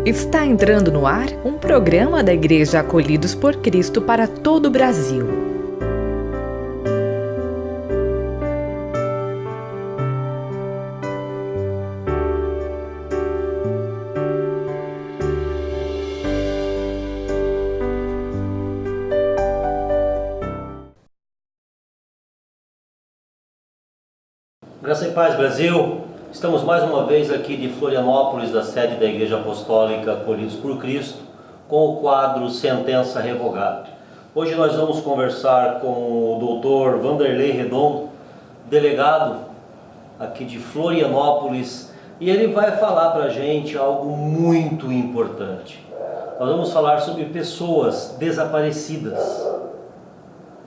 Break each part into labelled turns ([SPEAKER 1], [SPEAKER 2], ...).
[SPEAKER 1] Está entrando no ar um programa da Igreja Acolhidos por Cristo para todo o Brasil.
[SPEAKER 2] Graça e paz, Brasil. Estamos mais uma vez aqui de Florianópolis, da sede da Igreja Apostólica Acolhidos por Cristo, com o quadro Sentença Revogada. Hoje nós vamos conversar com o Dr. Vanderlei Redondo, delegado aqui de Florianópolis, e ele vai falar para a gente algo muito importante. Nós vamos falar sobre pessoas desaparecidas.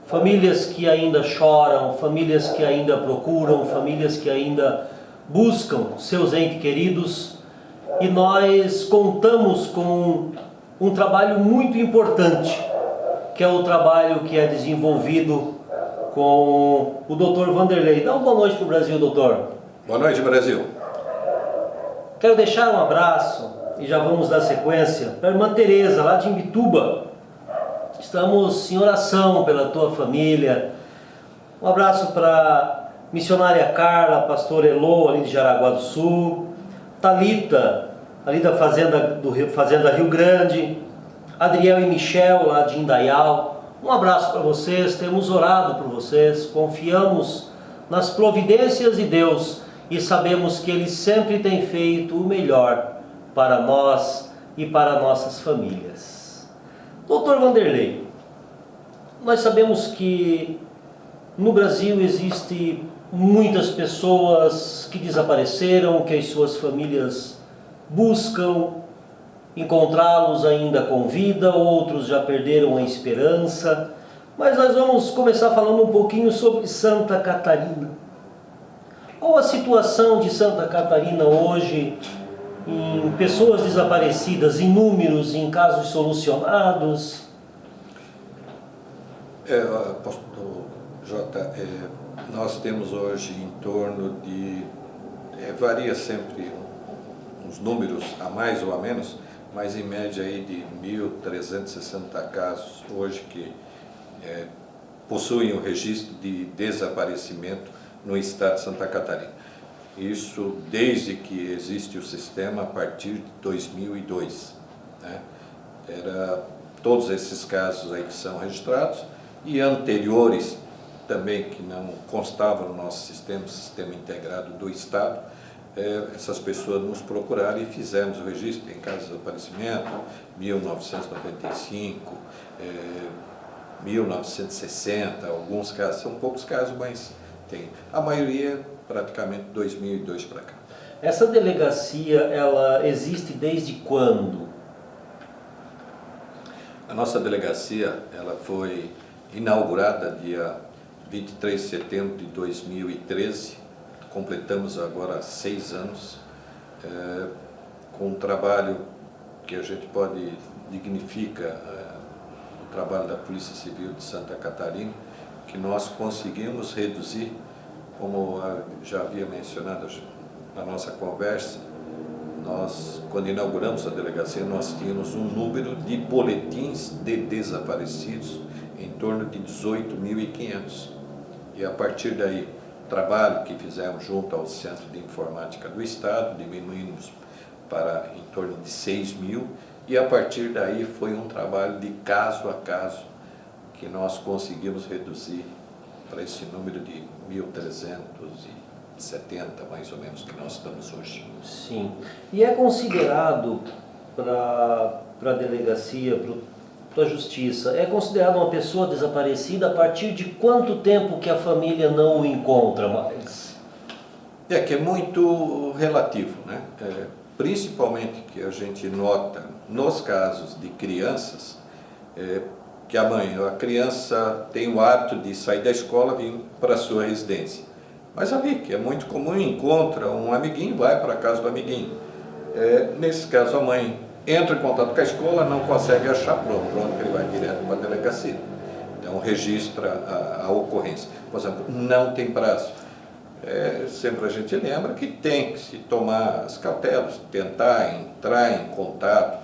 [SPEAKER 2] Famílias que ainda choram, famílias que ainda procuram, famílias que ainda buscam seus entes queridos, e nós contamos com um trabalho muito importante, que é o trabalho que é desenvolvido com o Dr. Vanderlei. Dá uma boa noite para o Brasil, doutor.
[SPEAKER 3] Boa noite, Brasil.
[SPEAKER 2] Quero deixar um abraço, e já vamos dar sequência, para a irmã Tereza, lá de Imbituba. Estamos em oração pela tua família. Um abraço para a missionária Carla, pastor Elô, ali de Jaraguá do Sul. Thalita, ali da Fazenda Rio Grande. Adriel e Michel, lá de Indaial. Um abraço para vocês, temos orado por vocês, confiamos nas providências de Deus e sabemos que Ele sempre tem feito o melhor para nós e para nossas famílias. Doutor Vanderlei, nós sabemos que no Brasil existe muitas pessoas que desapareceram, que as suas famílias buscam encontrá-los ainda com vida, outros já perderam a esperança. Mas nós vamos começar falando um pouquinho sobre Santa Catarina. Qual a situação de Santa Catarina hoje em pessoas desaparecidas, em números, em casos solucionados?
[SPEAKER 3] Pastor Jota, nós temos hoje em torno de, varia sempre uns números a mais ou a menos, mas em média aí de 1.360 casos hoje que possuem o registro de desaparecimento no estado de Santa Catarina. Isso desde que existe o sistema a partir de 2002. Né? Todos esses casos aí que são registrados e anteriores também que não constavam no nosso sistema integrado do Estado, essas pessoas nos procuraram e fizemos o registro. Tem casos de desaparecimento, 1995, 1960, alguns casos, são poucos casos, mas tem. A maioria praticamente 2002 para cá.
[SPEAKER 2] Essa delegacia, ela existe desde quando?
[SPEAKER 3] A nossa delegacia, ela foi inaugurada dia 23 de setembro de 2013, completamos agora 6 anos, com um trabalho que a gente pode dignifica o trabalho da Polícia Civil de Santa Catarina, que nós conseguimos reduzir, como já havia mencionado na nossa conversa, nós, quando inauguramos a delegacia, nós tínhamos um número de boletins de desaparecidos em torno de 18.500. E a partir daí, o trabalho que fizemos junto ao Centro de Informática do Estado, diminuímos para em torno de 6.000, e a partir daí foi um trabalho de caso a caso que nós conseguimos reduzir para esse número de 1.370, mais ou menos, que nós estamos hoje.
[SPEAKER 2] Sim. E é considerado para a delegacia, para a justiça, é considerado uma pessoa desaparecida a partir de quanto tempo que a família não o encontra mais?
[SPEAKER 3] Que é muito relativo, né? Principalmente que a gente nota nos casos de crianças, que a criança tem o hábito de sair da escola e vir para a sua residência. Mas ali, que é muito comum, encontra um amiguinho, vai para a casa do amiguinho. Nesse caso, a mãe entra em contato com a escola, não consegue achar, pronto, ele vai direto para a delegacia. Então, registra a ocorrência. Por exemplo, não tem prazo. sempre a gente lembra que tem que se tomar as cautelas, tentar entrar em contato,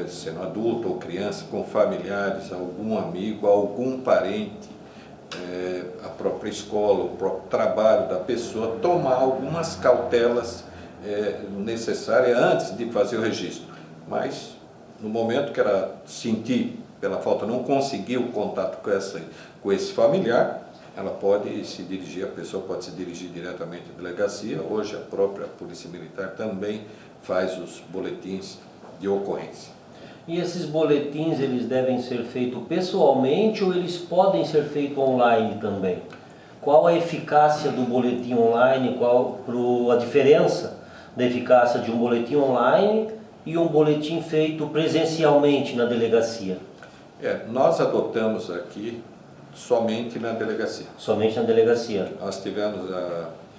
[SPEAKER 3] sendo adulto ou criança, com familiares, algum amigo, algum parente, a própria escola, o próprio trabalho da pessoa, tomar algumas cautelas necessárias antes de fazer o registro. Mas no momento que ela sentir, pela falta, não conseguir o contato com esse familiar, ela pode se dirigir, a pessoa pode se dirigir diretamente à delegacia. Hoje a própria Polícia Militar também faz os boletins de ocorrência.
[SPEAKER 2] E esses boletins, eles devem ser feitos pessoalmente ou eles podem ser feitos online também? Qual a eficácia do boletim online, qual a diferença da eficácia de um boletim online e um boletim feito presencialmente na delegacia?
[SPEAKER 3] Nós adotamos aqui somente na delegacia.
[SPEAKER 2] Somente na delegacia.
[SPEAKER 3] Nós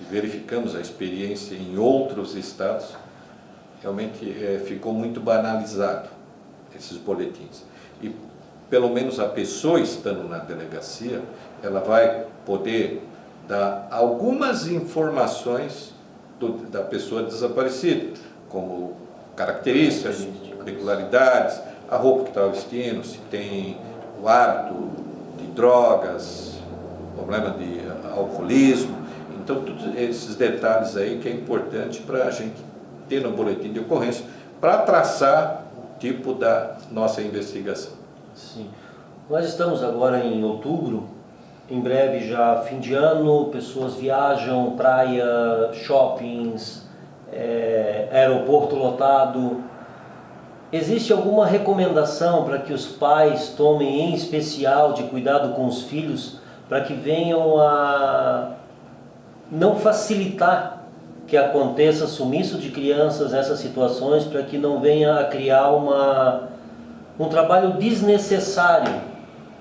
[SPEAKER 3] verificamos a experiência em outros estados, realmente ficou muito banalizado esses boletins. E pelo menos a pessoa estando na delegacia, ela vai poder dar algumas informações da pessoa desaparecida, como características, regularidades, a roupa que estava vestindo, se tem o hábito de drogas, problema de alcoolismo. Então, todos esses detalhes aí que é importante para a gente ter no boletim de ocorrência, para traçar o tipo da nossa investigação.
[SPEAKER 2] Sim. Nós estamos agora em outubro, em breve já fim de ano, pessoas viajam, praia, shoppings, aeroporto lotado. Existe alguma recomendação para que os pais tomem em especial de cuidado com os filhos, para que venham a não facilitar que aconteça sumiço de crianças nessas situações, para que não venha a criar um trabalho desnecessário,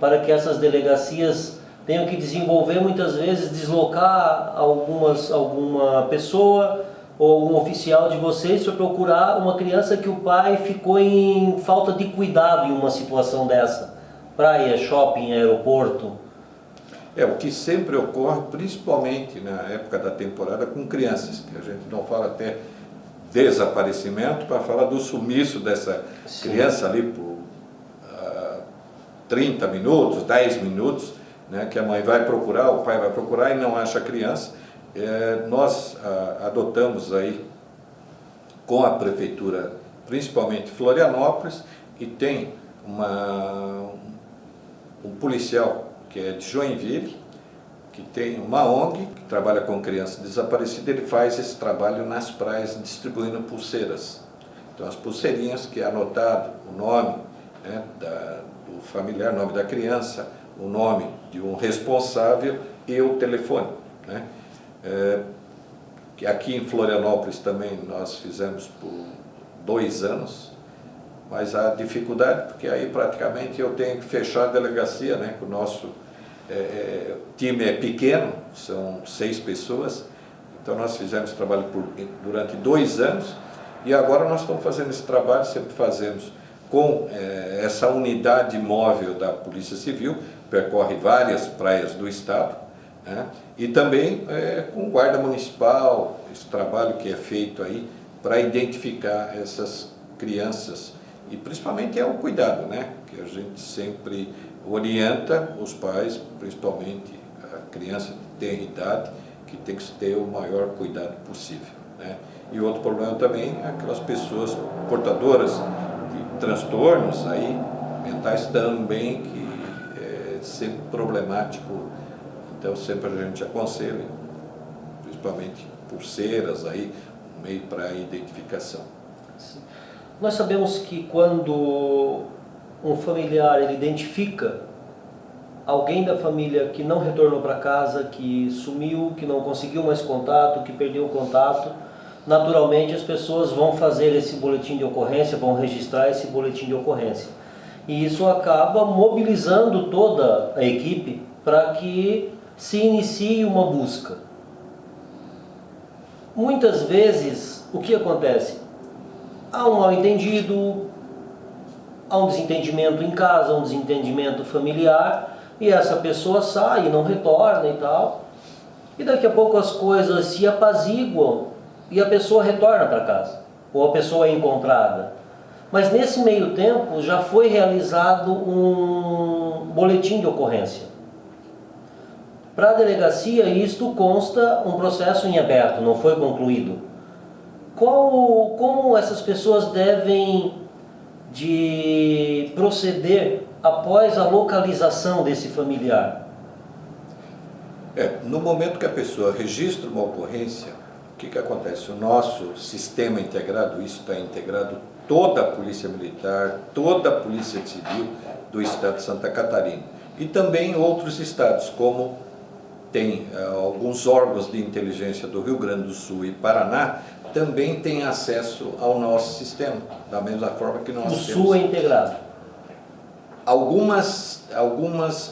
[SPEAKER 2] para que essas delegacias tenham que desenvolver muitas vezes, deslocar alguma pessoa ou algum oficial de vocês para procurar uma criança que o pai ficou em falta de cuidado em uma situação dessa? Praia, shopping, aeroporto.
[SPEAKER 3] O que sempre ocorre, principalmente na época da temporada, com crianças, que a gente não fala até desaparecimento, para falar do sumiço dessa Sim. criança ali por 30 minutos, 10 minutos, né, que a mãe vai procurar, o pai vai procurar e não acha a criança. Nós adotamos aí com a prefeitura, principalmente Florianópolis, e tem um policial que é de Joinville, que tem uma ONG que trabalha com crianças desaparecidas. Ele faz esse trabalho nas praias distribuindo pulseiras. Então as pulseirinhas que é anotado o nome, né, do familiar, o nome da criança, o nome de um responsável e o telefone, né? Que aqui em Florianópolis também nós fizemos por 2 anos, mas a dificuldade, porque aí praticamente eu tenho que fechar a delegacia, né? O nosso time é pequeno, são 6 pessoas, então nós fizemos trabalho durante 2 anos, e agora nós estamos fazendo esse trabalho, sempre fazemos com essa unidade móvel da Polícia Civil, percorre várias praias do estado, né? E também com guarda municipal, esse trabalho que é feito aí para identificar essas crianças, e principalmente o cuidado, né? Que a gente sempre orienta os pais, principalmente a criança de tenra idade, que tem que ter o maior cuidado possível, né? E outro problema também é aquelas pessoas portadoras de transtornos aí, mentais também, que é sempre problemático. Então sempre a gente aconselha, principalmente pulseiras aí, um meio para a identificação.
[SPEAKER 2] Sim. Nós sabemos que quando um familiar ele identifica alguém da família que não retornou para casa, que sumiu, que não conseguiu mais contato, que perdeu o contato, naturalmente as pessoas vão fazer esse boletim de ocorrência, vão registrar esse boletim de ocorrência. E isso acaba mobilizando toda a equipe para que se inicie uma busca. Muitas vezes, o que acontece? Há um mal-entendido, há um desentendimento em casa, um desentendimento familiar, e essa pessoa sai e não retorna e tal. E daqui a pouco as coisas se apaziguam e a pessoa retorna para casa, ou a pessoa é encontrada. Mas nesse meio tempo já foi realizado um boletim de ocorrência. Para a delegacia, isto consta um processo em aberto, não foi concluído. Como essas pessoas devem de proceder após a localização desse familiar?
[SPEAKER 3] No momento que a pessoa registra uma ocorrência, o que acontece? O nosso sistema integrado, isso está integrado toda a Polícia Militar, toda a Polícia Civil do Estado de Santa Catarina. E também outros estados, como tem alguns órgãos de inteligência do Rio Grande do Sul e Paraná, também tem acesso ao nosso sistema, da mesma forma que nós temos.
[SPEAKER 2] O Sul é integrado?
[SPEAKER 3] Algumas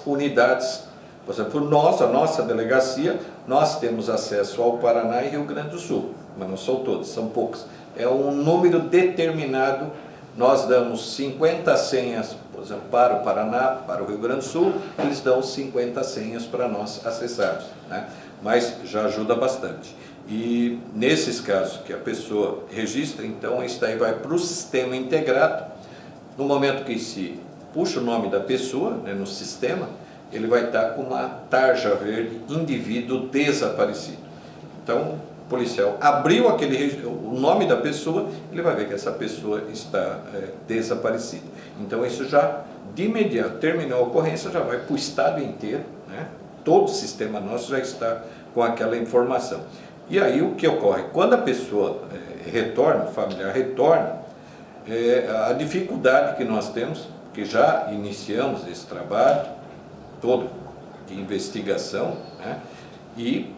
[SPEAKER 3] unidades, por exemplo, a nossa delegacia, nós temos acesso ao Paraná e Rio Grande do Sul, mas não são todas, são poucas. É um número determinado, nós damos 50 senhas, por exemplo, para o Paraná, para o Rio Grande do Sul, eles dão 50 senhas para nós acessarmos, né? Mas já ajuda bastante. E nesses casos que a pessoa registra, então isso daí vai para o sistema integrado. No momento que se puxa o nome da pessoa, né, no sistema, ele vai estar com uma tarja verde, indivíduo desaparecido. Então, o policial abriu o nome da pessoa, ele vai ver que essa pessoa está desaparecida. Então, isso já, de imediato, terminou a ocorrência, já vai para o estado inteiro, né? Todo o sistema nosso já está com aquela informação. E aí o que ocorre? Quando a pessoa retorna, o familiar retorna, a dificuldade que nós temos, que já iniciamos esse trabalho todo de investigação, né? E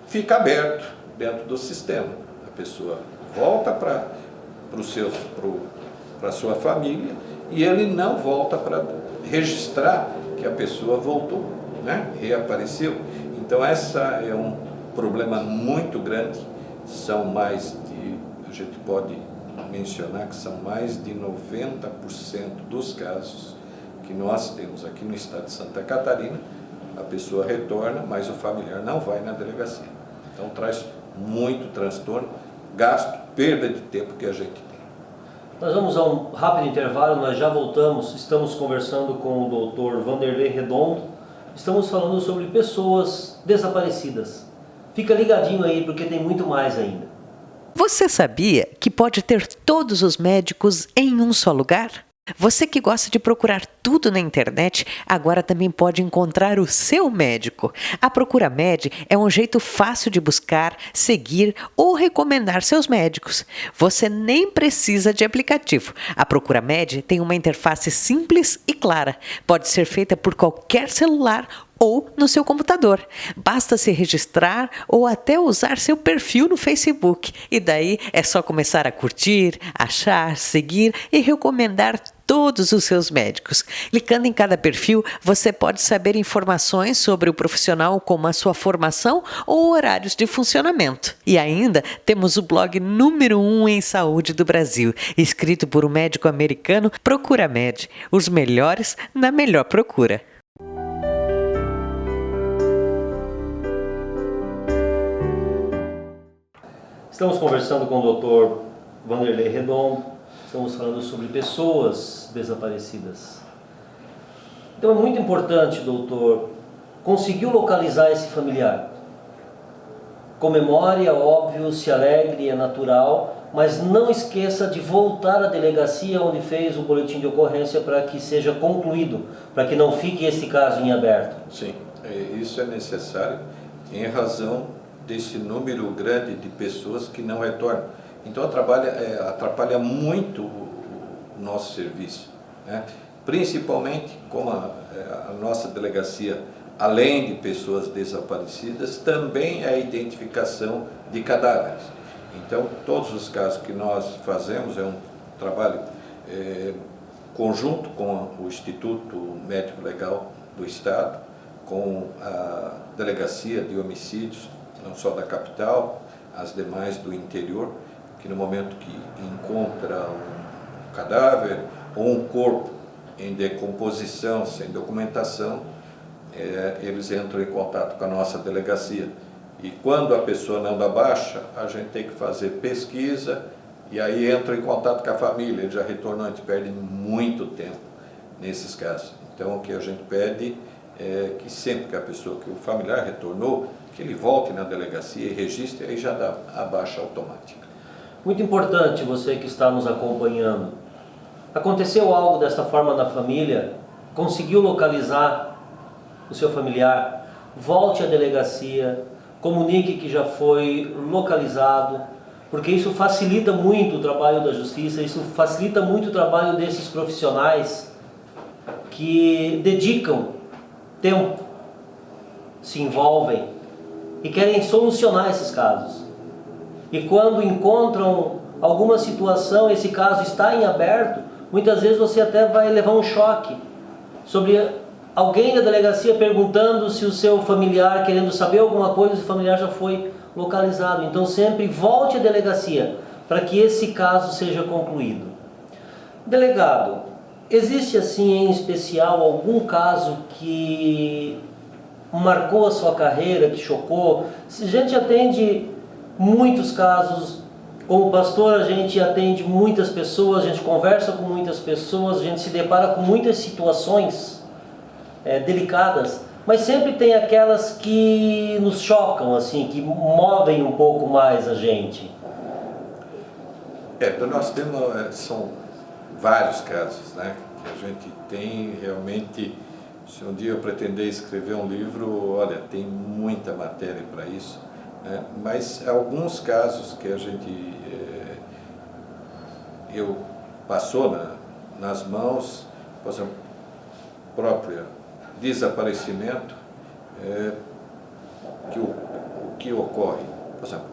[SPEAKER 3] fica aberto dentro do sistema. A pessoa volta para a sua família e ele não volta para registrar que a pessoa voltou, né? Reapareceu. Então essa é um problema muito grande. São a gente pode mencionar que são mais de 90% dos casos que nós temos aqui no estado de Santa Catarina, a pessoa retorna, mas o familiar não vai na delegacia. Então traz muito transtorno, gasto, perda de tempo que a gente tem.
[SPEAKER 2] Nós vamos a um rápido intervalo, nós já voltamos, estamos conversando com o Dr. Vanderlei Redondo, estamos falando sobre pessoas desaparecidas. Fica ligadinho aí porque tem muito mais ainda.
[SPEAKER 4] Você sabia que pode ter todos os médicos em um só lugar? Você que gosta de procurar tudo na internet, agora também pode encontrar o seu médico. A Procura Med é um jeito fácil de buscar, seguir ou recomendar seus médicos. Você nem precisa de aplicativo. A Procura Med tem uma interface simples e clara. Pode ser feita por qualquer celular ou no seu computador. Basta se registrar ou até usar seu perfil no Facebook. E daí é só começar a curtir, achar, seguir e recomendar todos os seus médicos. Clicando em cada perfil, você pode saber informações sobre o profissional, como a sua formação ou horários de funcionamento. E ainda temos o blog número 1 em saúde do Brasil, escrito por um médico americano, Procura Med, os melhores na melhor procura.
[SPEAKER 2] Estamos conversando com o Dr. Vanderlei Redondo, estamos falando sobre pessoas desaparecidas. Então é muito importante, doutor, conseguiu localizar esse familiar. Comemore, é óbvio, se alegre, é natural, mas não esqueça de voltar à delegacia onde fez o boletim de ocorrência para que seja concluído, para que não fique esse caso em aberto.
[SPEAKER 3] Sim, isso é necessário em razão desse número grande de pessoas que não retornam. Então atrapalha muito o nosso serviço, né? Principalmente como a nossa delegacia, além de pessoas desaparecidas, também é a identificação de cadáveres. Então todos os casos que nós fazemos é um trabalho conjunto com o Instituto Médico Legal do Estado, com a Delegacia de Homicídios, não só da capital, as demais do interior, que no momento que encontra um cadáver ou um corpo em decomposição, sem documentação, eles entram em contato com a nossa delegacia. E quando a pessoa não dá baixa, a gente tem que fazer pesquisa e aí entra em contato com a família. Ele já retornou, a gente perde muito tempo nesses casos. Então o que a gente pede é que sempre que o familiar retornou, que ele volte na delegacia e registre, aí já dá a baixa automática.
[SPEAKER 2] Muito importante, você que está nos acompanhando. Aconteceu algo desta forma na família? Conseguiu localizar o seu familiar? Volte à delegacia, comunique que já foi localizado, porque isso facilita muito o trabalho da justiça, isso facilita muito o trabalho desses profissionais que dedicam tempo, se envolvem e querem solucionar esses casos. E quando encontram alguma situação, esse caso está em aberto, muitas vezes você até vai levar um choque sobre alguém da delegacia perguntando se o seu familiar, querendo saber alguma coisa, se o familiar já foi localizado. Então sempre volte à delegacia para que esse caso seja concluído. Delegado, existe assim em especial algum caso que marcou a sua carreira, que chocou? A gente atende muitos casos, como pastor a gente atende muitas pessoas, a gente conversa com muitas pessoas, a gente se depara com muitas situações delicadas, mas sempre tem aquelas que nos chocam, assim, que movem um pouco mais a gente.
[SPEAKER 3] Nós temos, são vários casos, né, que a gente tem realmente. Se um dia eu pretender escrever um livro, olha, tem muita matéria para isso, né? Mas alguns casos que a gente passou nas mãos, por exemplo, próprio desaparecimento, o que ocorre, por exemplo,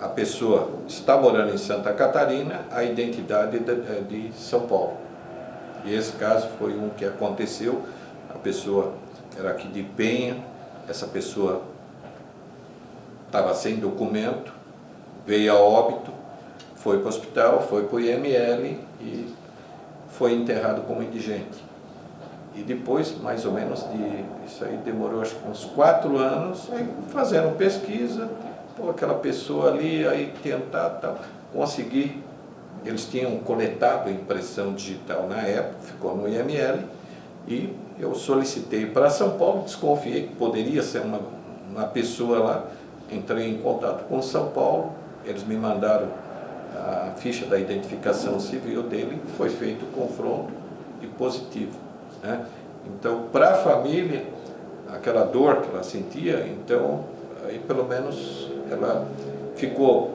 [SPEAKER 3] a pessoa está morando em Santa Catarina, a identidade é de São Paulo. E esse caso foi um que aconteceu. A pessoa era aqui de Penha, essa pessoa estava sem documento, veio a óbito, foi para o hospital, foi para o IML e foi enterrado como indigente. E depois, mais ou menos, isso aí demorou acho que uns 4 anos, aí fazendo pesquisa, aquela pessoa ali, aí tentar conseguir. Eles tinham coletado a impressão digital na época, ficou no IML, e eu solicitei para São Paulo, desconfiei que poderia ser uma pessoa lá, entrei em contato com São Paulo, eles me mandaram a ficha da identificação civil dele, foi feito o confronto e positivo, né? Então, para a família, aquela dor que ela sentia, então, aí pelo menos ela ficou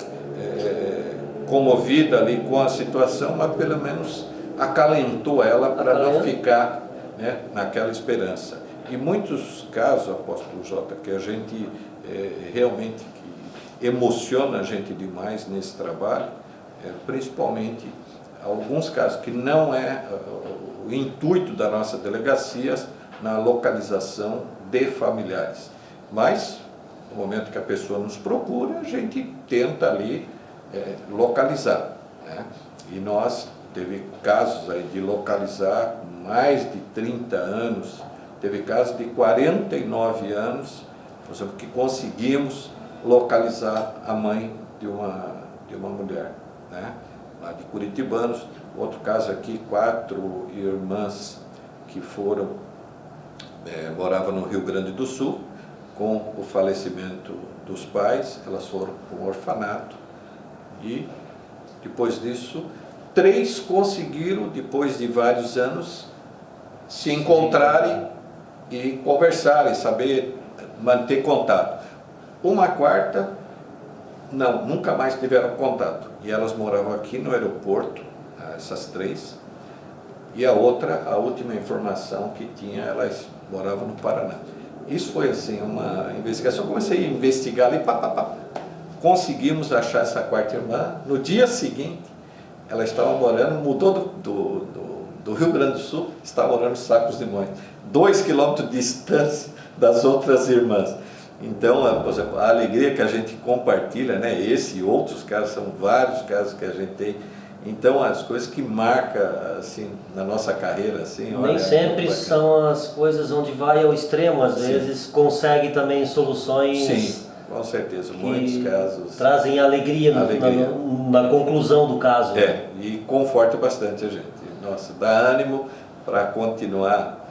[SPEAKER 3] comovida ali com a situação, mas pelo menos acalentou ela para não ficar, né, naquela esperança. E muitos casos, apóstolo Jota, que a gente realmente que emociona a gente demais nesse trabalho, principalmente alguns casos que não é o intuito da nossa delegacia na localização de familiares, mas no momento que a pessoa nos procura, a gente tenta ali localizar, né? E nós teve casos aí de localizar mais de 30 anos, teve casos de 49 anos, por exemplo, que conseguimos localizar a mãe de uma mulher, né? Lá de Curitibanos. Outro caso aqui, 4 irmãs que foram, moravam no Rio Grande do Sul, com o falecimento dos pais, elas foram para um orfanato e depois disso 3 conseguiram, depois de vários anos, se encontrarem e conversarem, saber manter contato. Uma quarta, não, nunca mais tiveram contato. E elas moravam aqui no aeroporto, essas 3. E a outra, a última informação que tinha, elas moravam no Paraná. Isso foi assim, uma investigação. Eu comecei a investigar ali, conseguimos achar essa quarta irmã. No dia seguinte, ela estava morando, mudou do Rio Grande do Sul, estava morando em Sacos de Monte, 2 quilômetros de distância das outras irmãs. Então, por exemplo, a alegria que a gente compartilha, né? Esse e outros casos, são vários casos que a gente tem. Então, as coisas que marcam, assim, na nossa carreira, assim...
[SPEAKER 2] Nem
[SPEAKER 3] olha,
[SPEAKER 2] sempre são as coisas onde vai ao extremo, às
[SPEAKER 3] Sim.
[SPEAKER 2] vezes consegue também soluções...
[SPEAKER 3] Sim, com certeza, muitos casos...
[SPEAKER 2] trazem alegria, na conclusão do caso.
[SPEAKER 3] E conforta bastante a gente. Nossa, dá ânimo para continuar.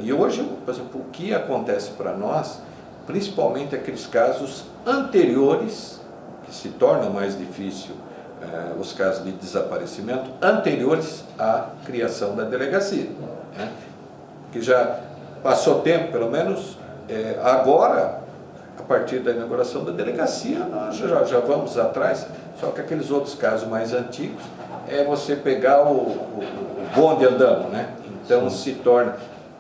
[SPEAKER 3] E hoje, por exemplo, o que acontece para nós, principalmente aqueles casos anteriores, que se tornam mais difícil, os casos de desaparecimento, anteriores à criação da delegacia. Né? Que já passou tempo, pelo menos, agora, a partir da inauguração da delegacia, nós já vamos atrás, só que aqueles outros casos mais antigos, é você pegar o bonde andando, né? Então se torna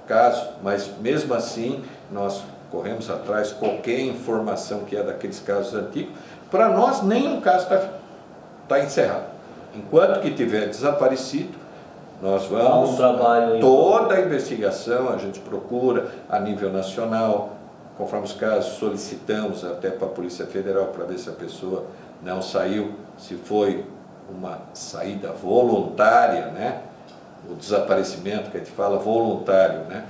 [SPEAKER 3] caso, mas mesmo assim nós corremos atrás qualquer informação que é daqueles casos antigos. Para nós nenhum caso está encerrado. Enquanto que tiver desaparecido, nós vamos, toda a investigação a gente procura a nível nacional, conforme os casos solicitamos até para a Polícia Federal para ver se a pessoa não saiu, se foi uma saída voluntária, né? O desaparecimento que a gente fala voluntário, né?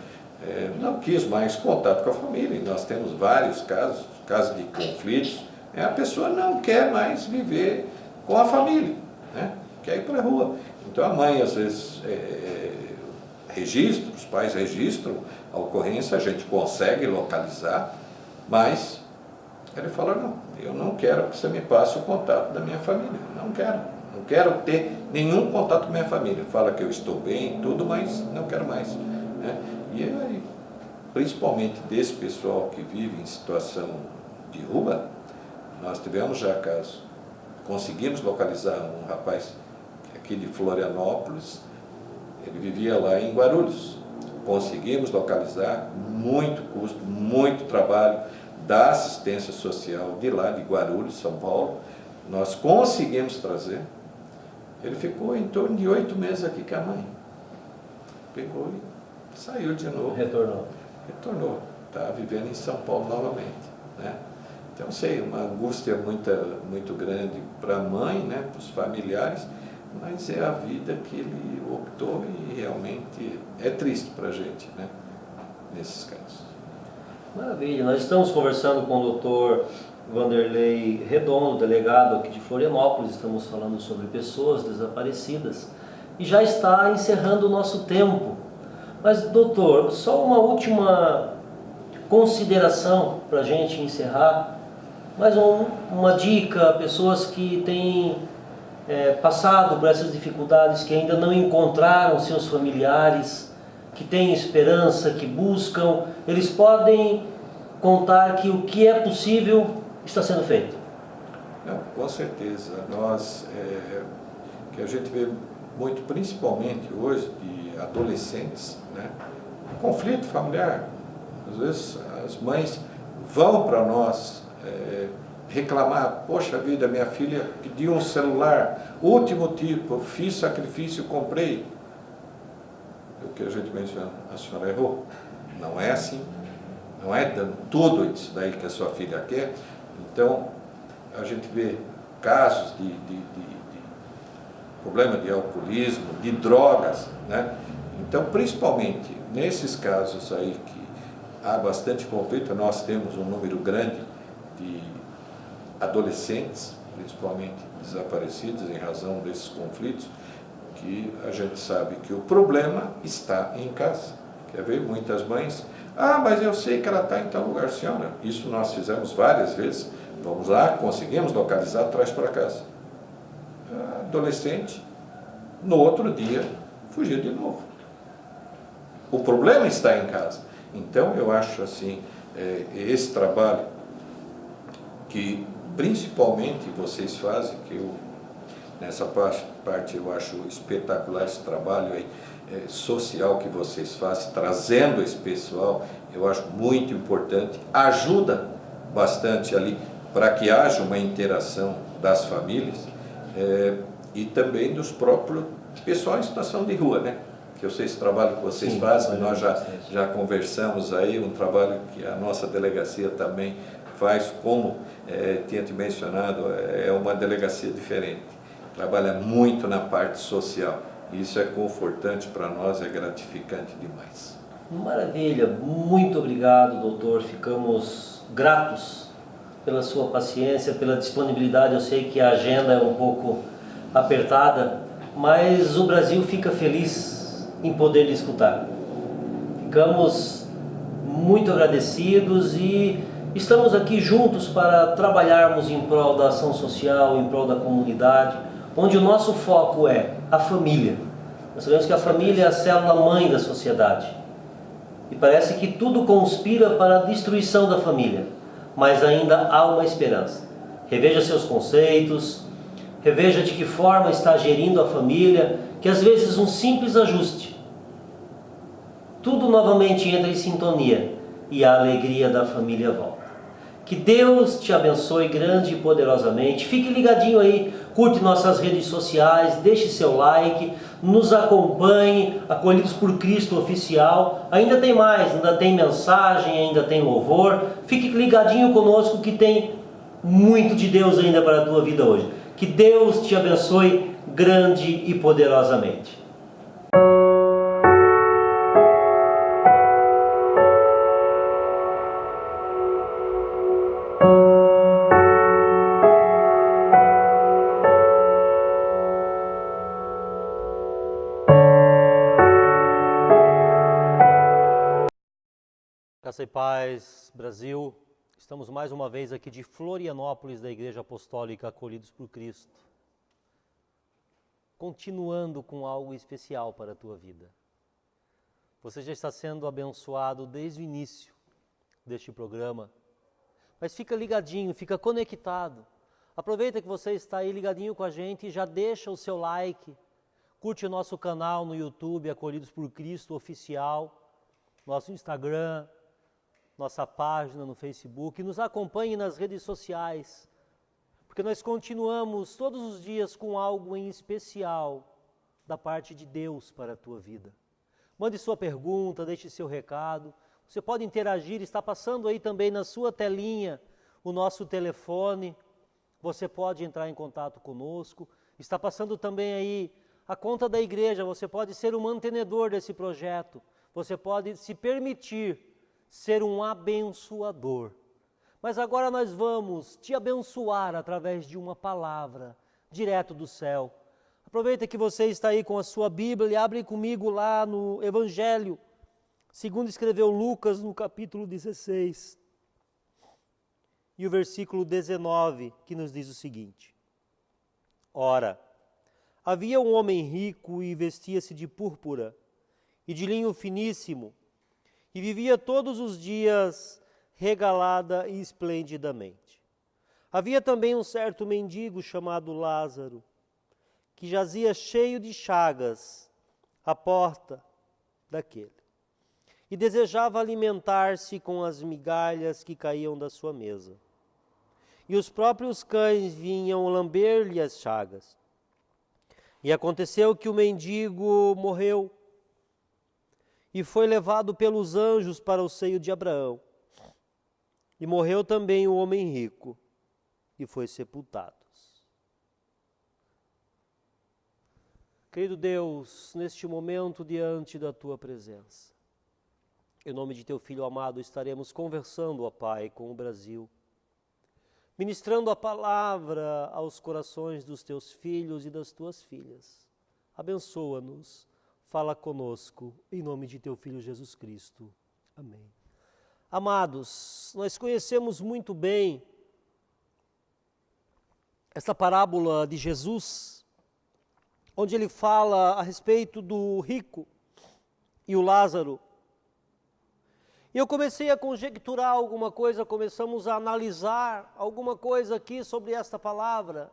[SPEAKER 3] Não quis mais contato com a família, e nós temos vários casos de conflitos, a pessoa não quer mais viver com a família, né? Quer ir para a rua. Então a mãe às vezes registra, os pais registram a ocorrência, a gente consegue localizar, mas ele fala, não, eu não quero que você me passe o contato da minha família, não quero ter nenhum contato com a minha família. Fala que eu estou bem, tudo, mas não quero mais. Né? E aí, principalmente desse pessoal que vive em situação de rua, nós tivemos já casos. Conseguimos localizar um rapaz aqui de Florianópolis, ele vivia lá em Guarulhos. Conseguimos localizar, muito custo, muito trabalho da assistência social de lá, de Guarulhos, São Paulo. Nós conseguimos trazer. Ele ficou em torno de 8 meses aqui com a mãe. Pegou e saiu de novo. Retornou. Está vivendo em São Paulo novamente. Né? Então, sei, uma angústia muito grande para a mãe, né, para os familiares, mas é a vida que ele optou e realmente é triste para a gente, né, nesses casos.
[SPEAKER 2] Maravilha. Nós estamos conversando com o Dr. Vanderlei Redondo, delegado aqui de Florianópolis, estamos falando sobre pessoas desaparecidas e já está encerrando o nosso tempo. Mas, doutor, só uma última consideração para a gente encerrar, mais uma dica a pessoas que têm passado por essas dificuldades, que ainda não encontraram seus familiares, que têm esperança, que buscam, eles podem contar que o que é possível está sendo feito.
[SPEAKER 3] Não, com certeza. Nós, que a gente vê muito, principalmente hoje, de adolescentes, né? Conflito familiar. Às vezes as mães vão para nós reclamar, poxa vida, minha filha pediu um celular, último tipo, eu fiz sacrifício, comprei. O que a gente menciona, a senhora errou. Não é assim. Não é dando tudo isso daí que a sua filha quer. Então, a gente vê casos de problema de alcoolismo, de drogas, né? Então, principalmente nesses casos aí que há bastante conflito, nós temos um número grande de adolescentes, principalmente desaparecidos em razão desses conflitos, que a gente sabe que o problema está em casa. Quer ver? Muitas mães, mas eu sei que ela está em tal lugar, senhora. Isso nós fizemos várias vezes. Vamos lá, conseguimos localizar, traz para casa. Adolescente, no outro dia, fugiu de novo. O problema está em casa. Então, eu acho assim, esse trabalho que principalmente vocês fazem, que eu, nessa parte eu acho espetacular esse trabalho aí, social que vocês fazem, trazendo esse pessoal, eu acho muito importante, ajuda bastante ali para que haja uma interação das famílias e também dos próprios pessoal em situação de rua, né? que eu sei esse trabalho que vocês fazem, nós já conversamos aí, um trabalho que a nossa delegacia também faz, como tinha te mencionado, é uma delegacia diferente, trabalha muito na parte social, isso é confortante para nós, é gratificante demais.
[SPEAKER 2] Maravilha, muito obrigado, doutor, ficamos gratos pela sua paciência, pela disponibilidade. Eu sei que a agenda é um pouco apertada, mas o Brasil fica feliz em poder lhe escutar. Ficamos muito agradecidos e estamos aqui juntos para trabalharmos em prol da ação social, em prol da comunidade, onde o nosso foco é a família. Nós sabemos que a família é a célula-mãe da sociedade. E parece que tudo conspira para a destruição da família, mas ainda há uma esperança. Reveja seus conceitos, reveja de que forma está gerindo a família, que às vezes um simples ajuste, tudo novamente entra em sintonia e a alegria da família volta. Que Deus te abençoe grande e poderosamente. Fique ligadinho aí, curte nossas redes sociais, deixe seu like, nos acompanhe, Acolhidos por Cristo Oficial. Ainda tem mais, ainda tem mensagem, ainda tem louvor. Fique ligadinho conosco que tem muito de Deus ainda para a tua vida hoje. Que Deus te abençoe grande e poderosamente. Graça e paz, Brasil. Estamos mais uma vez aqui de Florianópolis, da Igreja Apostólica Acolhidos por Cristo. Continuando com algo especial para a tua vida. Você já está sendo abençoado desde o início deste programa. Mas fica ligadinho, fica conectado. Aproveita que você está aí ligadinho com a gente e já deixa o seu like. Curte o nosso canal no YouTube, Acolhidos por Cristo Oficial. Nosso Instagram, nossa página no Facebook, nos acompanhe nas redes sociais, porque nós continuamos todos os dias com algo em especial da parte de Deus para a tua vida. Mande sua pergunta, deixe seu recado, você pode interagir, está passando aí também na sua telinha o nosso telefone, você pode entrar em contato conosco, está passando também aí a conta da igreja, você pode ser o mantenedor desse projeto, você pode se permitir ser um abençoador. Mas agora nós vamos te abençoar através de uma palavra, direto do céu. Aproveita que você está aí com a sua Bíblia e abre comigo lá no Evangelho, segundo escreveu Lucas no capítulo 16. E o versículo 19, que nos diz o seguinte: Ora, havia um homem rico e vestia-se de púrpura e de linho finíssimo, e vivia todos os dias regalada e esplendidamente. Havia também um certo mendigo chamado Lázaro, que jazia cheio de chagas à porta daquele, e desejava alimentar-se com as migalhas que caíam da sua mesa. E os próprios cães vinham lamber-lhe as chagas. E aconteceu que o mendigo morreu, e foi levado pelos anjos para o seio de Abraão. E morreu também o homem rico, e foi sepultado. Querido Deus, neste momento diante da Tua presença, em nome de Teu Filho amado, estaremos conversando, ó Pai, com o Brasil, ministrando a palavra aos corações dos Teus filhos e das Tuas filhas. Abençoa-nos. Fala conosco, em nome de Teu Filho Jesus Cristo. Amém. Amados, nós conhecemos muito bem essa parábola de Jesus, onde ele fala a respeito do rico e o Lázaro. E eu comecei a conjecturar alguma coisa, começamos a analisar alguma coisa aqui sobre esta palavra,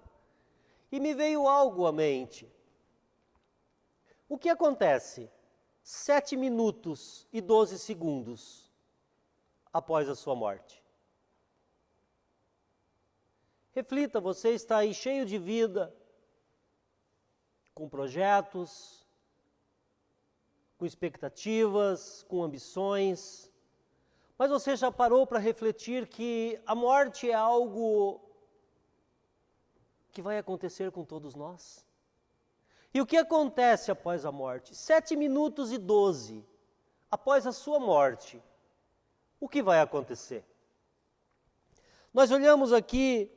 [SPEAKER 2] e me veio algo à mente. O que acontece 7 minutos e 12 segundos após a sua morte? Reflita, você está aí cheio de vida, com projetos, com expectativas, com ambições. Mas você já parou para refletir que a morte é algo que vai acontecer com todos nós? E o que acontece após a morte? 7 minutos e 12, após a sua morte, o que vai acontecer? Nós olhamos aqui,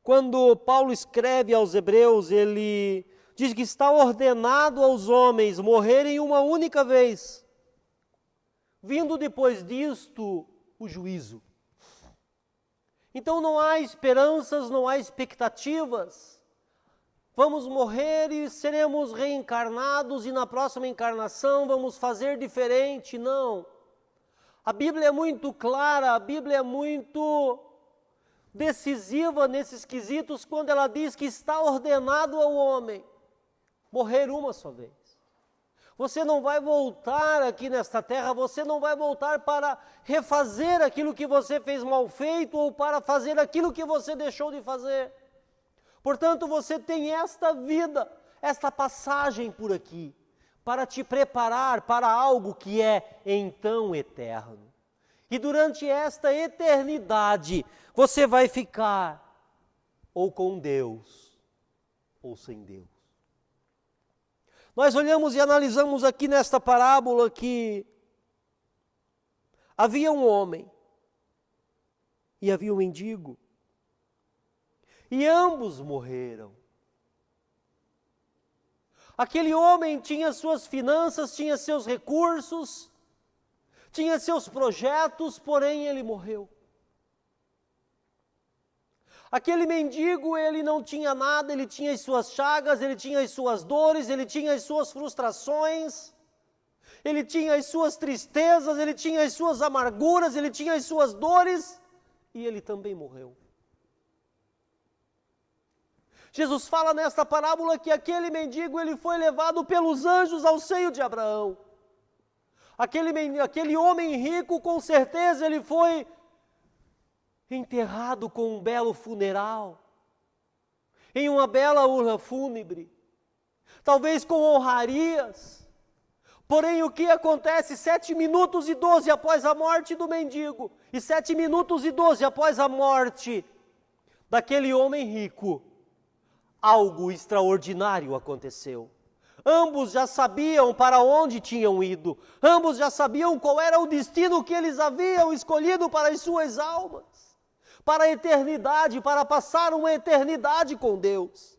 [SPEAKER 2] quando Paulo escreve aos Hebreus, ele diz que está ordenado aos homens morrerem uma única vez, vindo depois disto o juízo. Então não há esperanças, não há expectativas. Vamos morrer e seremos reencarnados e na próxima encarnação vamos fazer diferente. Não. A Bíblia é muito clara, a Bíblia é muito decisiva nesses quesitos quando ela diz que está ordenado ao homem morrer uma só vez. Você não vai voltar aqui nesta terra, você não vai voltar para refazer aquilo que você fez mal feito ou para fazer aquilo que você deixou de fazer. Portanto, você tem esta vida, esta passagem por aqui, para te preparar para algo que é então eterno. E durante esta eternidade, você vai ficar ou com Deus ou sem Deus. Nós olhamos e analisamos aqui nesta parábola que havia um homem e havia um mendigo. E ambos morreram. Aquele homem tinha suas finanças, tinha seus recursos, tinha seus projetos, porém ele morreu. Aquele mendigo, ele não tinha nada, ele tinha as suas chagas, ele tinha as suas dores, ele tinha as suas frustrações, ele tinha as suas tristezas, ele tinha as suas amarguras, ele tinha as suas dores, e ele também morreu. Jesus fala nesta parábola que aquele mendigo, ele foi levado pelos anjos ao seio de Abraão. Aquele homem rico, com certeza, ele foi enterrado com um belo funeral, em uma bela urna fúnebre, talvez com honrarias. Porém, o que acontece 7 minutos e 12 após a morte do mendigo, e 7 minutos e 12 após a morte daquele homem rico, algo extraordinário aconteceu. Ambos já sabiam para onde tinham ido, ambos já sabiam qual era o destino que eles haviam escolhido para as suas almas, para a eternidade, para passar uma eternidade com Deus.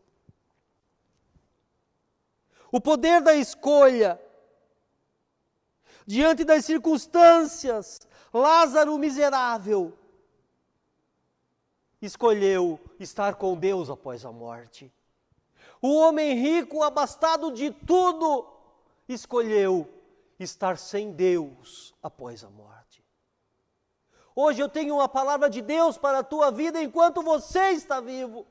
[SPEAKER 2] O poder da escolha, diante das circunstâncias, Lázaro miserável escolheu estar com Deus após a morte. O homem rico, abastado de tudo, escolheu estar sem Deus após a morte. Hoje eu tenho uma palavra de Deus para a tua vida enquanto você está vivo,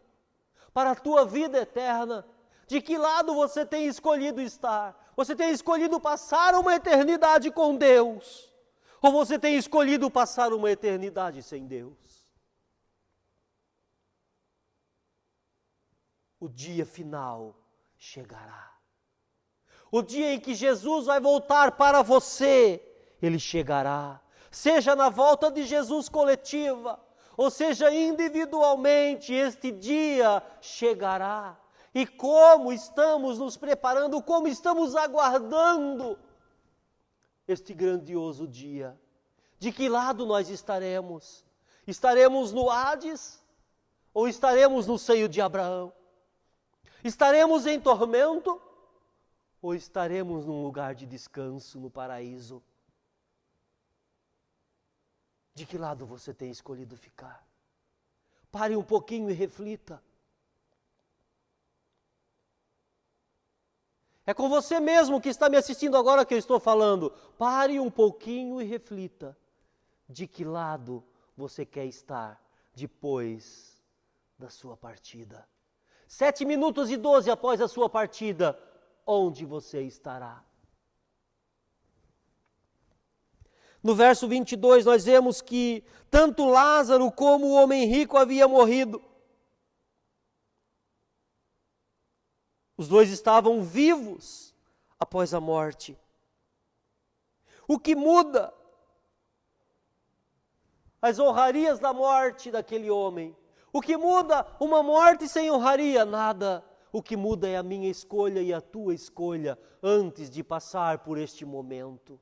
[SPEAKER 2] para a tua vida eterna. De que lado você tem escolhido estar? Você tem escolhido passar uma eternidade com Deus? Ou você tem escolhido passar uma eternidade sem Deus? O dia final chegará. O dia em que Jesus vai voltar para você, Ele chegará. Seja na volta de Jesus coletiva, ou seja individualmente, este dia chegará. E como estamos nos preparando, como estamos aguardando este grandioso dia? De que lado nós estaremos? Estaremos no Hades ou estaremos no seio de Abraão? Estaremos em tormento ou estaremos num lugar de descanso no paraíso? De que lado você tem escolhido ficar? Pare um pouquinho e reflita. É com você mesmo que está me assistindo agora que eu estou falando. Pare um pouquinho e reflita. De que lado você quer estar depois da sua partida? 7 minutos e 12 após a sua partida, onde você estará? No verso 22 nós vemos que tanto Lázaro como o homem rico haviam morrido. Os dois estavam vivos após a morte. O que muda? As honrarias da morte daquele homem. O que muda uma morte sem honraria? Nada. O que muda é a minha escolha e a tua escolha antes de passar por este momento.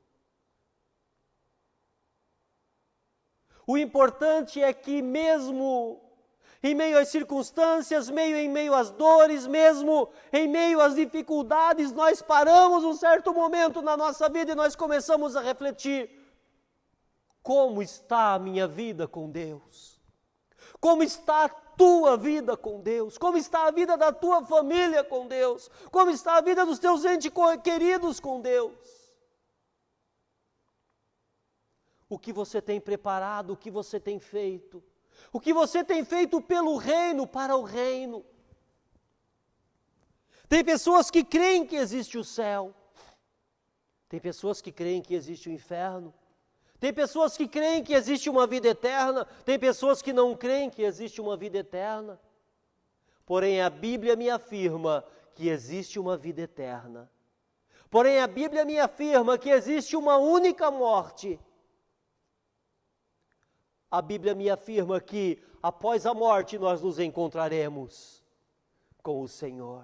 [SPEAKER 2] O importante é que mesmo em meio às circunstâncias, em meio às dores, mesmo em meio às dificuldades, nós paramos um certo momento na nossa vida e nós começamos a refletir: como está a minha vida com Deus? Como está a tua vida com Deus? Como está a vida da tua família com Deus? Como está a vida dos teus entes queridos com Deus? O que você tem preparado, o que você tem feito? O que você tem feito pelo reino, para o reino? Tem pessoas que creem que existe o céu. Tem pessoas que creem que existe o inferno. Tem pessoas que creem que existe uma vida eterna. Tem pessoas que não creem que existe uma vida eterna. Porém, a Bíblia me afirma que existe uma vida eterna. Porém, a Bíblia me afirma que existe uma única morte. A Bíblia me afirma que após a morte nós nos encontraremos com o Senhor.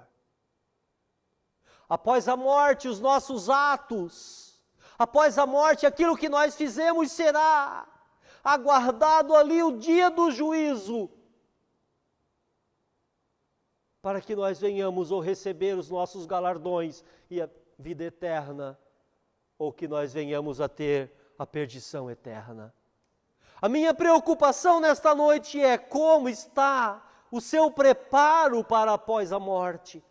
[SPEAKER 2] Após a morte, os nossos atos, após a morte, aquilo que nós fizemos será aguardado ali o dia do juízo, para que nós venhamos ou receber os nossos galardões e a vida eterna, ou que nós venhamos a ter a perdição eterna. A minha preocupação nesta noite é como está o seu preparo para após a morte.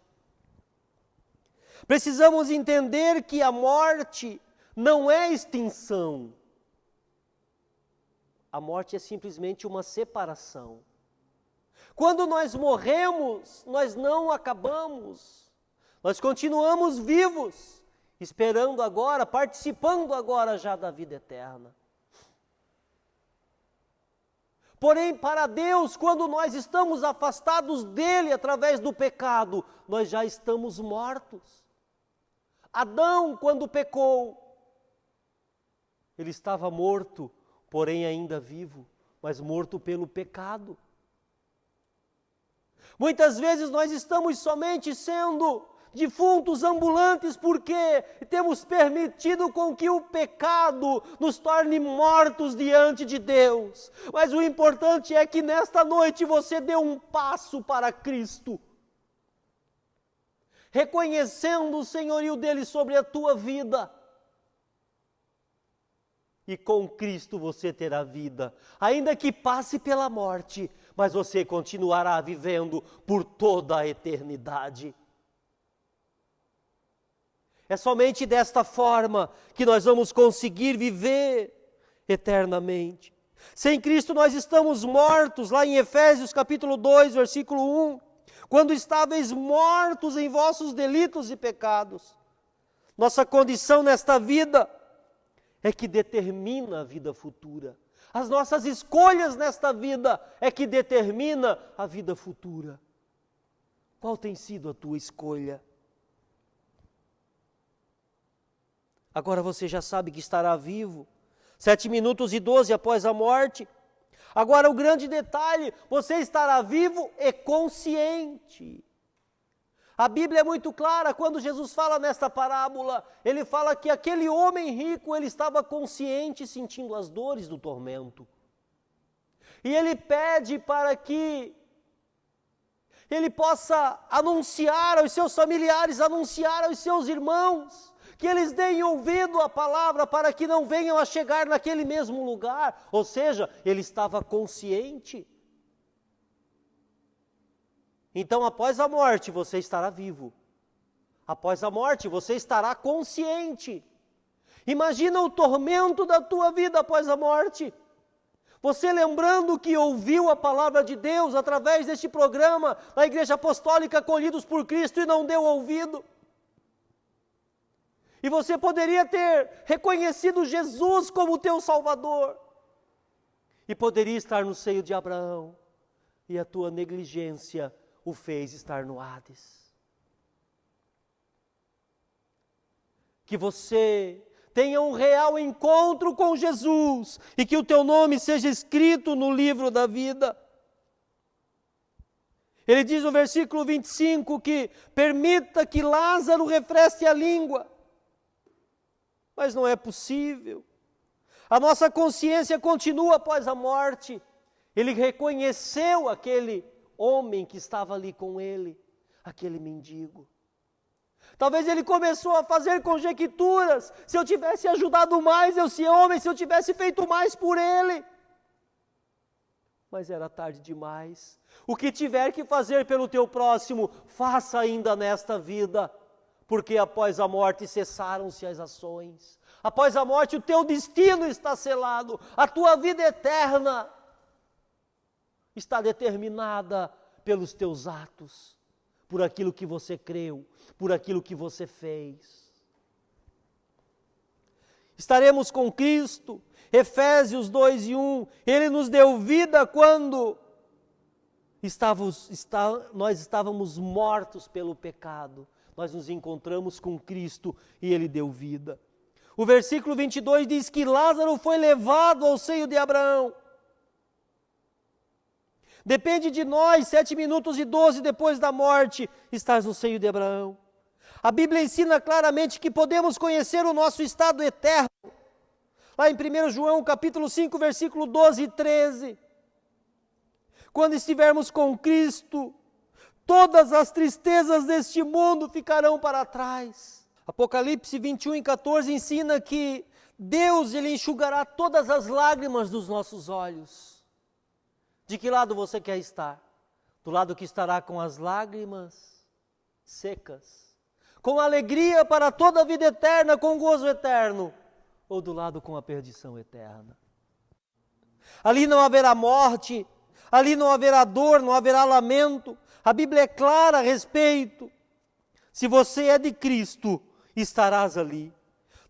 [SPEAKER 2] Precisamos entender que a morte não é extinção. A morte é simplesmente uma separação. Quando nós morremos, nós não acabamos. Nós continuamos vivos, esperando agora, participando agora já da vida eterna. Porém, para Deus, quando nós estamos afastados dele através do pecado, nós já estamos mortos. Adão, quando pecou, ele estava morto, porém ainda vivo, mas morto pelo pecado. Muitas vezes nós estamos somente sendo defuntos ambulantes porque temos permitido com que o pecado nos torne mortos diante de Deus. Mas o importante é que nesta noite você dê um passo para Cristo, reconhecendo o senhorio dele sobre a tua vida. E com Cristo você terá vida, ainda que passe pela morte, mas você continuará vivendo por toda a eternidade. É somente desta forma que nós vamos conseguir viver eternamente. Sem Cristo nós estamos mortos, lá em Efésios capítulo 2, versículo 1. Quando estáveis mortos em vossos delitos e pecados. Nossa condição nesta vida é que determina a vida futura. As nossas escolhas nesta vida é que determina a vida futura. Qual tem sido a tua escolha? Agora você já sabe que estará vivo. 7 minutos e 12 após a morte. Agora o grande detalhe, você estará vivo e consciente. A Bíblia é muito clara, quando Jesus fala nesta parábola, ele fala que aquele homem rico, ele estava consciente, sentindo as dores do tormento. E ele pede para que ele possa anunciar aos seus familiares, anunciar aos seus irmãos, que eles deem ouvido à palavra para que não venham a chegar naquele mesmo lugar. Ou seja, ele estava consciente. Então, após a morte, você estará vivo. Após a morte, você estará consciente. Imagina o tormento da tua vida após a morte. Você lembrando que ouviu a palavra de Deus através deste programa, da Igreja Apostólica Acolhidos por Cristo, e não deu ouvido. E você poderia ter reconhecido Jesus como teu Salvador. E poderia estar no seio de Abraão. E a tua negligência o fez estar no Hades. Que você tenha um real encontro com Jesus e que o teu nome seja escrito no livro da vida. Ele diz no versículo 25 que permita que Lázaro refresque a língua. Mas não é possível. A nossa consciência continua após a morte. Ele reconheceu aquele homem que estava ali com ele, aquele mendigo. Talvez ele começou a fazer conjecturas. Se eu tivesse ajudado mais esse homem, se eu tivesse feito mais por ele. Mas era tarde demais. O que tiver que fazer pelo teu próximo, faça ainda nesta vida, porque após a morte cessaram-se as ações. Após a morte o teu destino está selado, a tua vida eterna está determinada pelos teus atos, por aquilo que você creu, por aquilo que você fez. Estaremos com Cristo. Efésios 2:1, Ele nos deu vida quando nós estávamos mortos pelo pecado. Nós nos encontramos com Cristo e Ele deu vida. O versículo 22 diz que Lázaro foi levado ao seio de Abraão. Depende de nós, 7 minutos e 12 depois da morte, estás no seio de Abraão. A Bíblia ensina claramente que podemos conhecer o nosso estado eterno. Lá em 1 João capítulo 5, versículo 12 e 13. Quando estivermos com Cristo, todas as tristezas deste mundo ficarão para trás. Apocalipse 21 e 14 ensina que Deus, Ele enxugará todas as lágrimas dos nossos olhos. De que lado você quer estar? Do lado que estará com as lágrimas secas, com alegria para toda a vida eterna, com gozo eterno, ou do lado com a perdição eterna? Ali não haverá morte, ali não haverá dor, não haverá lamento. A Bíblia é clara a respeito. Se você é de Cristo, estarás ali.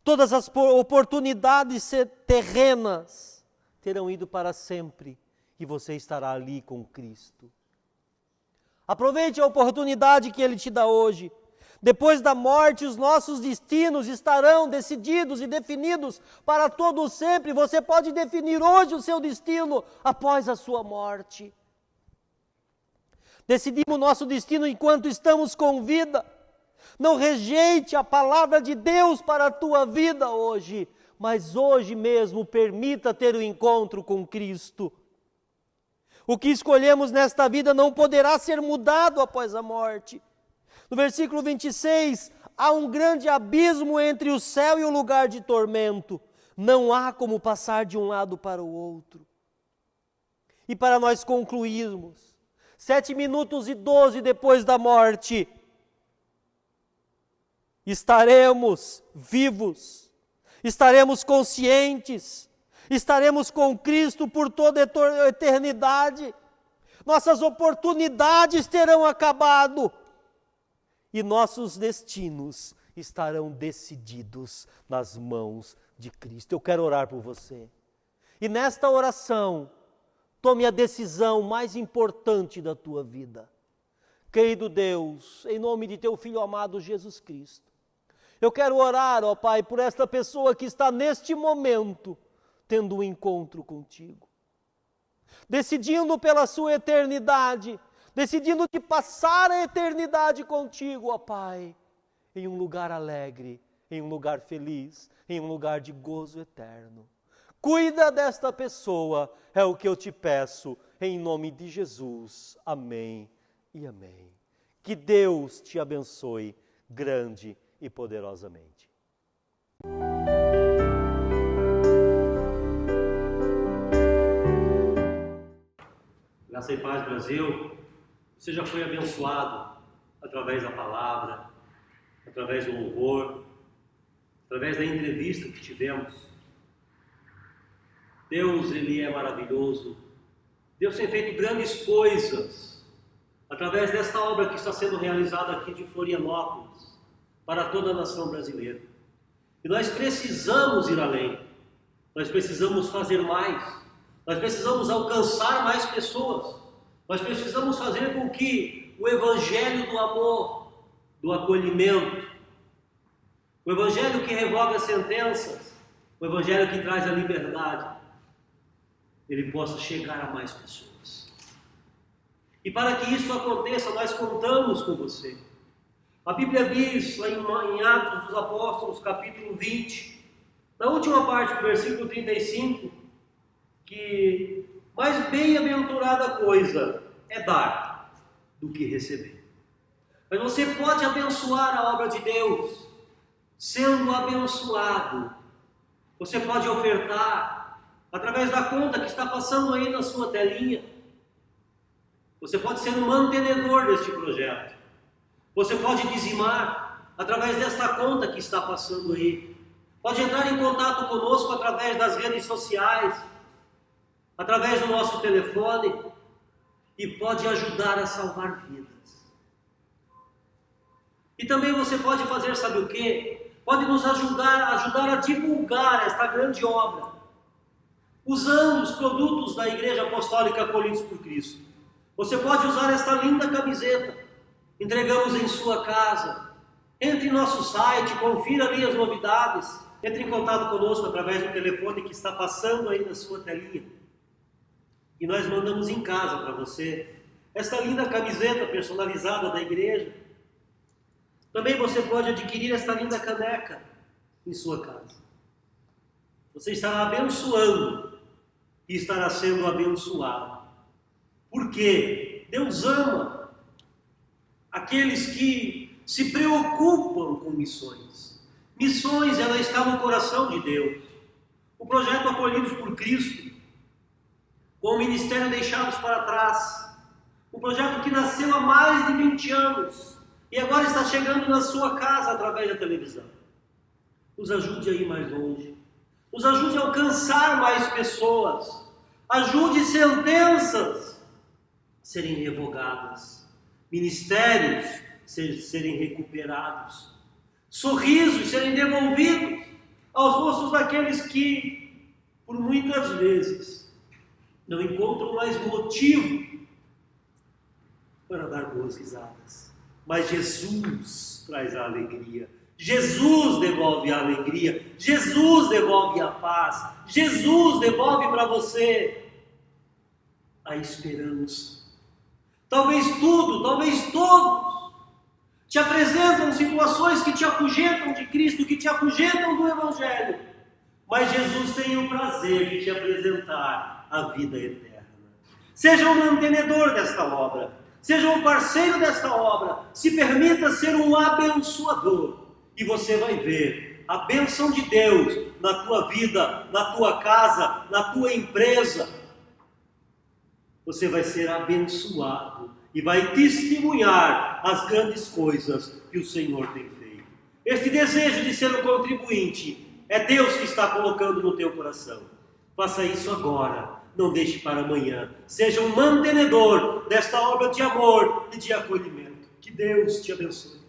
[SPEAKER 2] Todas as oportunidades terrenas terão ido para sempre e você estará ali com Cristo. Aproveite a oportunidade que Ele te dá hoje. Depois da morte, os nossos destinos estarão decididos e definidos para todo sempre. Você pode definir hoje o seu destino após a sua morte. Decidimos o nosso destino enquanto estamos com vida. Não rejeite a palavra de Deus para a tua vida hoje, mas hoje mesmo permita ter o encontro com Cristo. O que escolhemos nesta vida não poderá ser mudado após a morte. No versículo 26, há um grande abismo entre o céu e o lugar de tormento. Não há como passar de um lado para o outro. E para nós concluirmos, 7 minutos e 12 depois da morte, estaremos vivos, estaremos conscientes, estaremos com Cristo por toda a eternidade. Nossas oportunidades terão acabado. E nossos destinos estarão decididos nas mãos de Cristo. Eu quero orar por você. E nesta oração, tome a decisão mais importante da tua vida. Querido Deus, em nome de teu Filho amado Jesus Cristo, eu quero orar, ó Pai, por esta pessoa que está neste momento tendo um encontro contigo. Decidindo pela sua eternidade, decidindo de passar a eternidade contigo, ó Pai, em um lugar alegre, em um lugar feliz, em um lugar de gozo eterno. Cuida desta pessoa, é o que eu te peço, em nome de Jesus. Amém e amém. Que Deus te abençoe grande e poderosamente.
[SPEAKER 5] Graça e paz, Brasil. Você já foi abençoado através da palavra, através do louvor, através da entrevista que tivemos. Deus, Ele é maravilhoso. Deus tem feito grandes coisas através desta obra que está sendo realizada aqui de Florianópolis para toda a nação brasileira. E nós precisamos ir além. Nós precisamos fazer mais. Nós precisamos alcançar mais pessoas. Nós precisamos fazer com que o evangelho do amor, do acolhimento, o Evangelho que revoga sentenças, o Evangelho que traz a liberdade, ele possa chegar a mais pessoas. E para que isso aconteça, nós contamos com você. A Bíblia diz, lá em Atos dos Apóstolos, capítulo 20, na última parte do versículo 35, que mais bem-aventurada coisa é dar do que receber. Mas você pode abençoar a obra de Deus, sendo abençoado. Você pode ofertar através da conta que está passando aí na sua telinha. Você pode ser um mantenedor deste projeto. Você pode dizimar através desta conta que está passando aí. Pode entrar em contato conosco através das redes sociais, através do nosso telefone, e pode ajudar a salvar vidas. E também você pode fazer, sabe o quê? Pode nos ajudar a divulgar esta grande obra, usando os produtos da Igreja Apostólica Acolhidos por Cristo. Você pode usar esta linda camiseta, entregamos em sua casa. Entre em nosso site, confira ali as novidades, entre em contato conosco através do telefone que está passando aí na sua telinha. E nós mandamos em casa para você esta linda camiseta personalizada da igreja. Também você pode adquirir esta linda caneca em sua casa. Você estará abençoando e estará sendo abençoado. Porque Deus ama aqueles que se preocupam com missões. Missões, ela está no coração de Deus. O projeto Acolhidos por Cristo, com o ministério Deixados para Trás, um projeto que nasceu há mais de 20 anos e agora está chegando na sua casa através da televisão. Nos ajude a ir mais longe, nos ajude a alcançar mais pessoas, ajude sentenças a serem revogadas, ministérios serem recuperados, sorrisos serem devolvidos aos rostos daqueles que, por muitas vezes, não encontram mais motivo para dar boas risadas. Mas Jesus traz a alegria. Jesus devolve a alegria. Jesus devolve a paz. Jesus devolve para você a esperança. Talvez tudo, talvez todos te apresentam situações que te afugentam de Cristo, que te afugentam do Evangelho. Mas Jesus tem o prazer de te apresentar a vida eterna. Seja um mantenedor desta obra. Seja um parceiro desta obra. Se permita ser um abençoador. E você vai ver a bênção de Deus na tua vida, na tua casa, na tua empresa. Você vai ser abençoado e vai testemunhar as grandes coisas que o Senhor tem feito. Este desejo de ser um contribuinte é Deus que está colocando no teu coração. Faça isso agora, não deixe para amanhã. Seja um mantenedor desta obra de amor e de acolhimento. Que Deus te abençoe.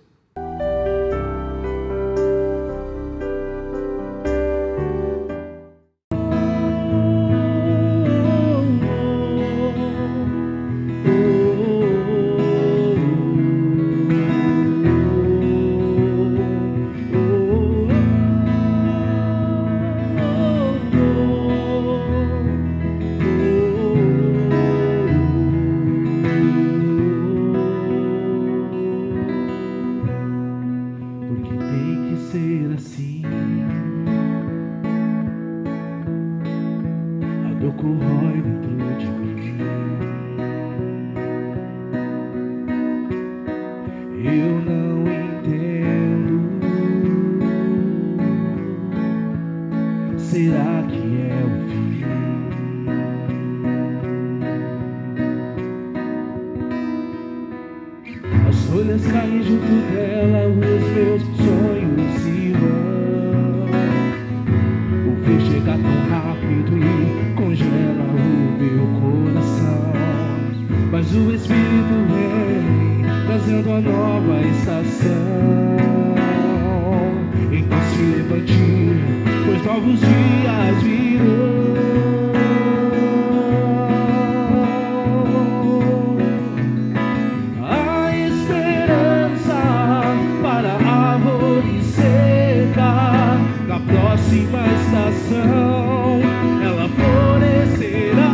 [SPEAKER 6] próxima estação ela florescerá.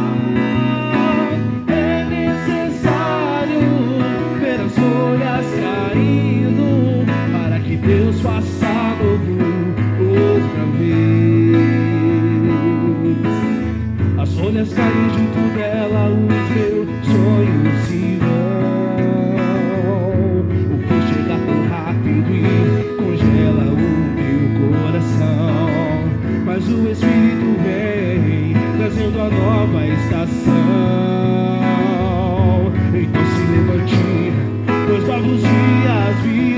[SPEAKER 6] É necessário ver as folhas caindo para que Deus faça novo outra vez. As folhas caem junto dela, os meus sonhos se vão. O fim chega tão rápido e congela o meu coração. Mas o Espírito vem trazendo a nova estação. Então se levante, pois novos dias virão.